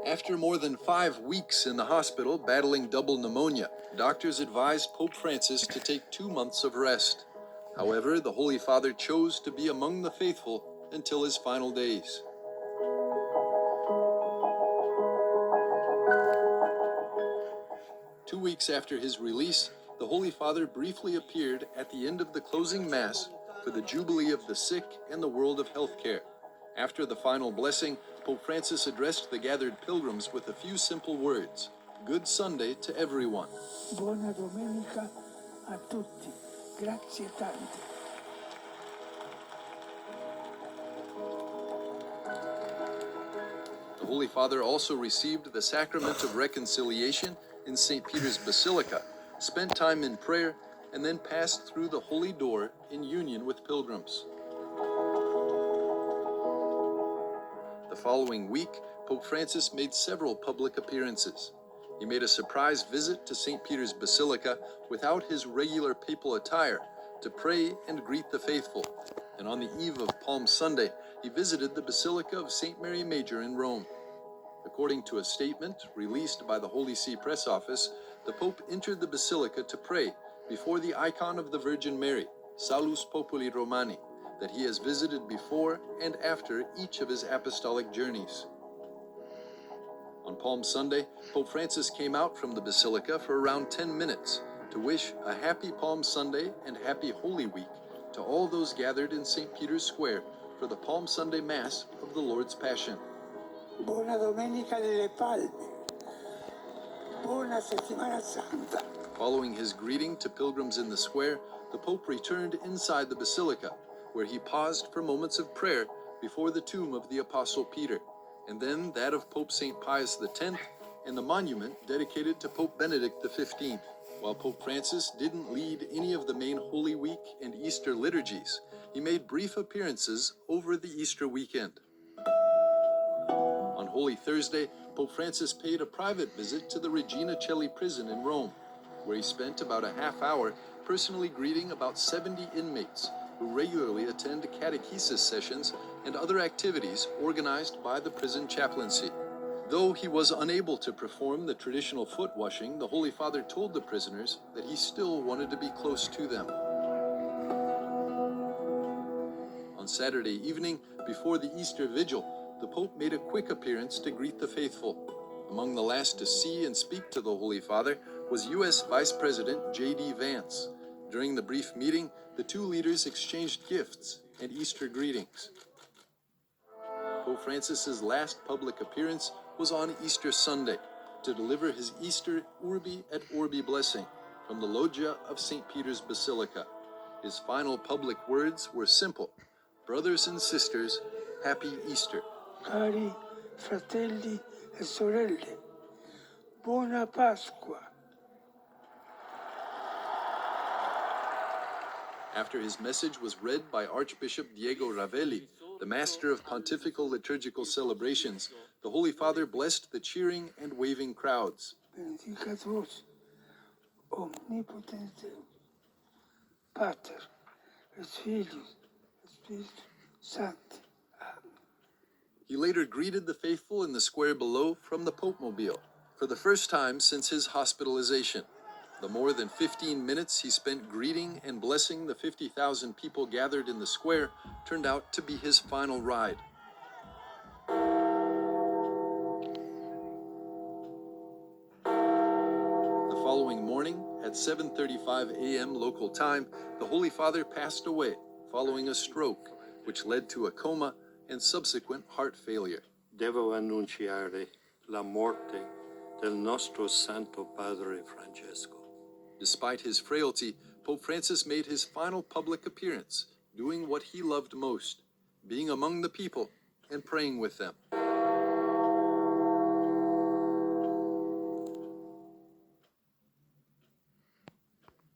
After more than 5 weeks in the hospital battling double pneumonia, doctors advised Pope Francis to take 2 months of rest. However, the Holy Father chose to be among the faithful until his final days. Two weeks after his release, the Holy Father briefly appeared at the end of the closing Mass for the Jubilee of the Sick and the World of Healthcare. After the final blessing, Pope Francis addressed the gathered pilgrims with a few simple words. Good Sunday to everyone. Buona domenica a tutti. Grazie tante. The Holy Father also received the Sacrament of Reconciliation in St. Peter's Basilica, spent time in prayer, and then passed through the Holy Door in union with pilgrims. The following week, Pope Francis made several public appearances. He made a surprise visit to St. Peter's Basilica without his regular papal attire to pray and greet the faithful. And on the eve of Palm Sunday, he visited the Basilica of St. Mary Major in Rome. According to a statement released by the Holy See Press Office, the Pope entered the Basilica to pray before the icon of the Virgin Mary, Salus Populi Romani, that he has visited before and after each of his apostolic journeys. On Palm Sunday, Pope Francis came out from the Basilica for around 10 minutes to wish a happy Palm Sunday and happy Holy Week to all those gathered in St. Peter's Square for the Palm Sunday Mass of the Lord's Passion. Buona Domenica delle Palme. Buona Settimana Santa. Following his greeting to pilgrims in the square, the Pope returned inside the Basilica, where he paused for moments of prayer before the tomb of the Apostle Peter, and then that of Pope St. Pius X and the monument dedicated to Pope Benedict XV. While Pope Francis didn't lead any of the main Holy Week and Easter liturgies, he made brief appearances over the Easter weekend. On Holy Thursday, Pope Francis paid a private visit to the Regina Coeli prison in Rome, where he spent about a half hour personally greeting about 70 inmates who regularly attend catechesis sessions and other activities organized by the prison chaplaincy. Though he was unable to perform the traditional foot washing, the Holy Father told the prisoners that he still wanted to be close to them. On Saturday evening, before the Easter Vigil, the Pope made a quick appearance to greet the faithful. Among the last to see and speak to the Holy Father was U.S. Vice President J.D. Vance. During the brief meeting, the two leaders exchanged gifts and Easter greetings. Pope Francis's last public appearance was on Easter Sunday to deliver his Easter Urbi et Orbi blessing from the loggia of St. Peter's Basilica. His final public words were simple: brothers and sisters, Happy Easter. Cari fratelli e sorelle, buona Pasqua. After his message was read by Archbishop Diego Ravelli, the master of pontifical liturgical celebrations, the Holy Father blessed the cheering and waving crowds. Benedicat vos, omnipotens Deus, Pater, et Filius, et Spiritus Sancti. He later greeted the faithful in the square below from the Popemobile, for the first time since his hospitalization. The more than 15 minutes he spent greeting and blessing the 50,000 people gathered in the square turned out to be his final ride. The following morning, at 7:35 a.m. local time, the Holy Father passed away following a stroke, which led to a coma and subsequent heart failure. Devo annunciare la morte del nostro Santo Padre Francesco. Despite his frailty, Pope Francis made his final public appearance, doing what he loved most, being among the people and praying with them.